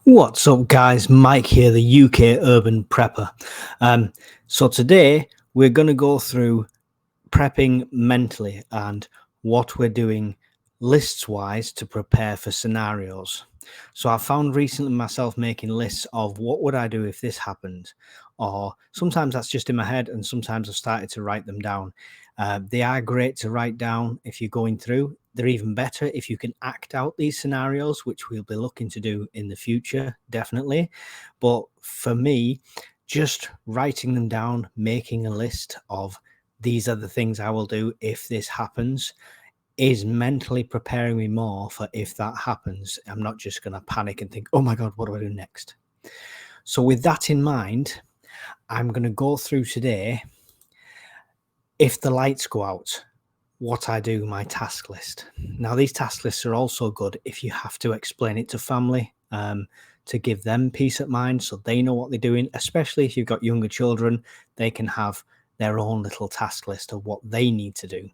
What's up, guys? Mike here, the UK Urban Prepper. So today we're going to go through prepping mentally and what we're doing lists-wise to prepare for scenarios. So I found recently myself making lists of what would I do if this happened, or sometimes that's just in my head, and sometimes I've started to write them down. They are great to write down if you're going through. They're even better if you can act out these scenarios, which we'll be looking to do in the future, definitely. But for me, just writing them down, making a list of these are the things I will do if this happens, is mentally preparing me more for if that happens. I'm not just going to panic and think, oh my God, what do I do next? So with that in mind, I'm going to go through today, if the lights go out, what I do, my task list. Now, these task lists are also good if you have to explain it to family, to give them peace of mind so they know what they're doing, especially if you've got younger children. They can have their own little task list of what they need to do,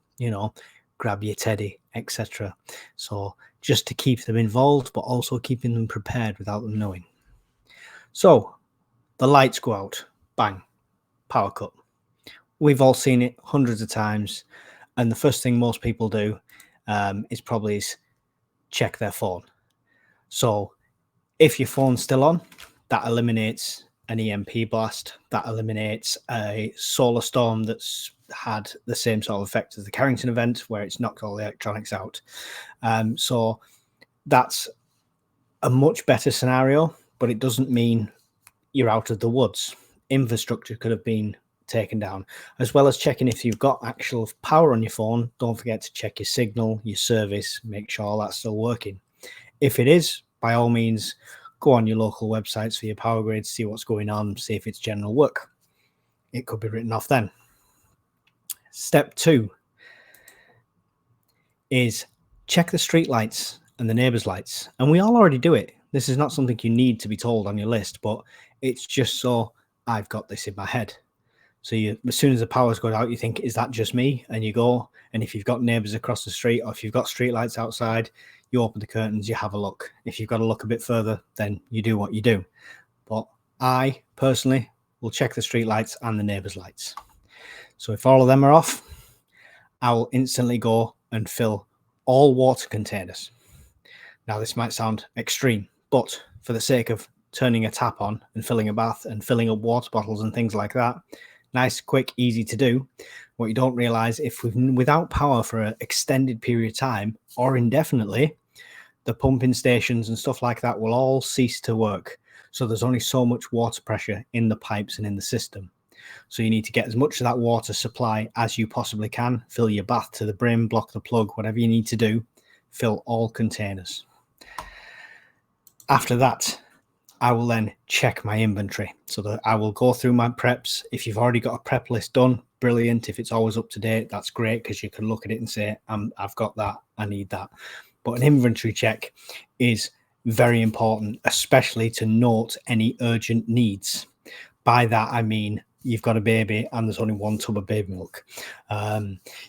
grab your teddy, etc. So just to keep them involved, but also keeping them prepared without them knowing. So the lights go out, bang, power cut. We've all seen it hundreds of times. And the first thing most people do is check their phone. So if your phone's still on, that eliminates an EMP blast. That eliminates a solar storm that's had the same sort of effect as the Carrington event, where it's knocked all the electronics out. So that's a much better scenario, but it doesn't mean you're out of the woods. Infrastructure could have been taken down, as well as checking if you've got actual power on your phone. Don't forget to check your signal, your service, make sure all that's still working. If it is, by all means, go on your local websites for your power grids, see what's going on, see if it's general work. It could be written off then. Step 2 is check the street lights and the neighbours' lights. And we all already do it. This is not something you need to be told on your list, but it's just so I've got this in my head. So as soon as the power's gone out, you think, is that just me? And you go, and if you've got neighbours across the street, or if you've got street lights outside, you open the curtains, you have a look. If you've got to look a bit further, then you do what you do. But I personally will check the street lights and the neighbours' lights. So if all of them are off, I will instantly go and fill all water containers. Now, this might sound extreme, but for the sake of turning a tap on and filling a bath and filling up water bottles and things like that, nice, quick, easy to do. What you don't realize, if without power for an extended period of time or indefinitely, the pumping stations and stuff like that will all cease to work. So there's only so much water pressure in the pipes and in the system. So you need to get as much of that water supply as you possibly can. Fill your bath to the brim, block the plug, whatever you need to do. Fill all containers. After that, I will then check my inventory, so that I will go through my preps. If you've already got a prep list done, brilliant. If it's always up to date, that's great, because you can look at it and say, I've got that, I need that. But an inventory check is very important, especially to note any urgent needs. By that, I mean, you've got a baby and there's only one tub of baby milk.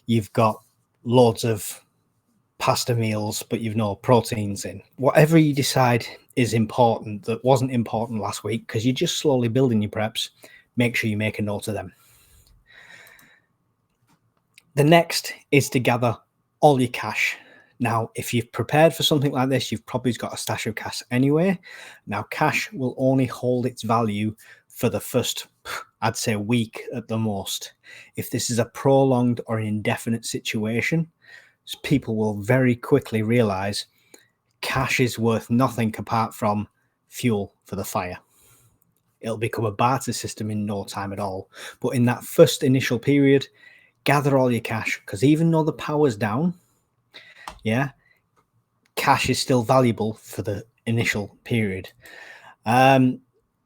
You've got loads of pasta meals, but you've no proteins in. Whatever you decide is important that wasn't important last week, because you're just slowly building your preps, make sure you make a note of them. The next is to gather all your cash. Now, if you've prepared for something like this, you've probably got a stash of cash anyway. Now, cash will only hold its value for the first, I'd say, a week at the most. If this is a prolonged or an indefinite situation, people will very quickly realize cash is worth nothing apart from fuel for the fire. It'll become a barter system in no time at all. But in that first initial period, gather all your cash, because even though the power's down, cash is still valuable for the initial period. The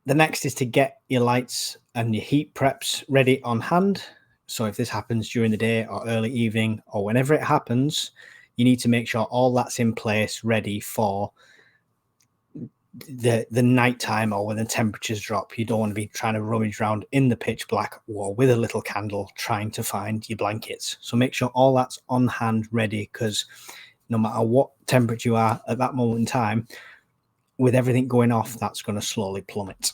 next is to get your lights and your heat preps ready on hand. So if this happens during the day or early evening or whenever it happens, you need to make sure all that's in place, ready for the nighttime or when the temperatures drop. You don't want to be trying to rummage around in the pitch black or with a little candle trying to find your blankets. So make sure all that's on hand, ready, because no matter what temperature you are at that moment in time, with everything going off, that's going to slowly plummet.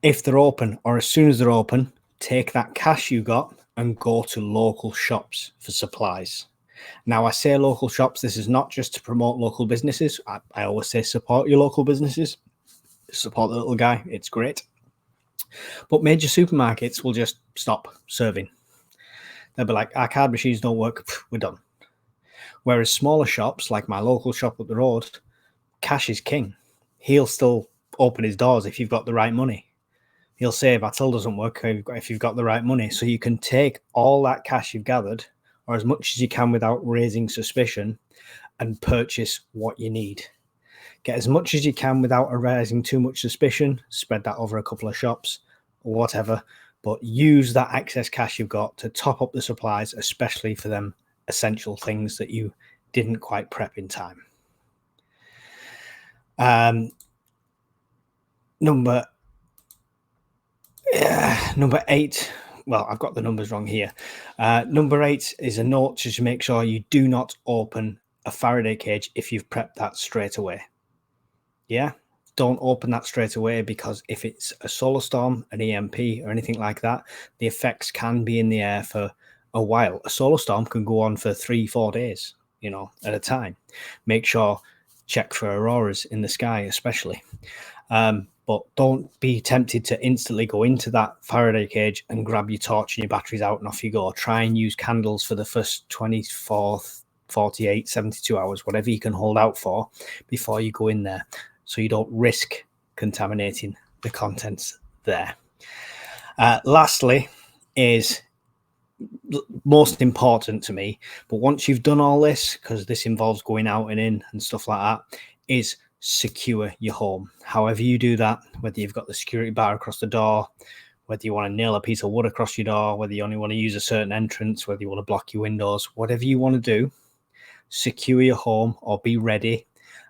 If they're open, or as soon as they're open, take that cash you got and go to local shops for supplies. Now, I say local shops, this is not just to promote local businesses. I always say support your local businesses, support the little guy, it's great. But major supermarkets will just stop serving. They'll be like, our card machines don't work, we're done. Whereas smaller shops, like my local shop up the road, cash is king. He'll still open his doors if you've got the right money. He'll say, if our till doesn't work, if you've got the right money. So you can take all that cash you've gathered, or as much as you can without raising suspicion, and purchase what you need. Get as much as you can without arousing too much suspicion, spread that over a couple of shops or whatever, but use that excess cash you've got to top up the supplies, especially for them essential things that you didn't quite prep in time. Number 8, well, I've got the numbers wrong here. Number 8 is a note to make sure you do not open a Faraday cage if you've prepped that straight away. Yeah, don't open that straight away, because if it's a solar storm, an EMP, or anything like that, the effects can be in the air for a while. A solar storm can go on for 3-4 days, at a time. Make sure, check for auroras in the sky, especially. But don't be tempted to instantly go into that Faraday cage and grab your torch and your batteries out and off you go. Try and use candles for the first 24, 48, 72 hours, whatever you can hold out for, before you go in there, so you don't risk contaminating the contents there. Lastly is most important to me, but once you've done all this, because this involves going out and in and stuff like that, is secure your home. However you do that, whether you've got the security bar across the door, whether you want to nail a piece of wood across your door, whether you only want to use a certain entrance, whether you want to block your windows, whatever you want to do, secure your home or be ready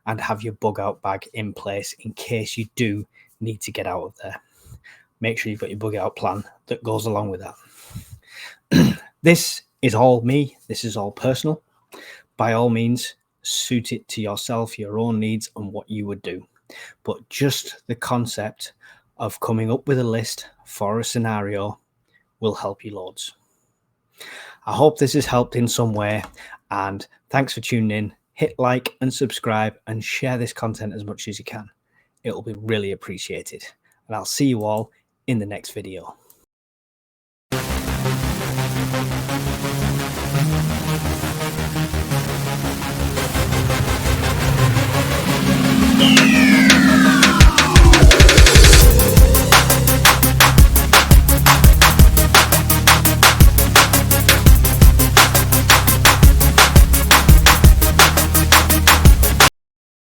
and have your bug out bag in place in case you do need to get out of there. Make sure you've got your bug out plan that goes along with that. This is all me. This is all personal. By all means, suit it to yourself, your own needs, and what you would do. But just the concept of coming up with a list for a scenario will help you loads. I hope this has helped in some way, and thanks for tuning in. Hit like and subscribe and share this content as much as you can. It will be really appreciated. And I'll see you all in the next video.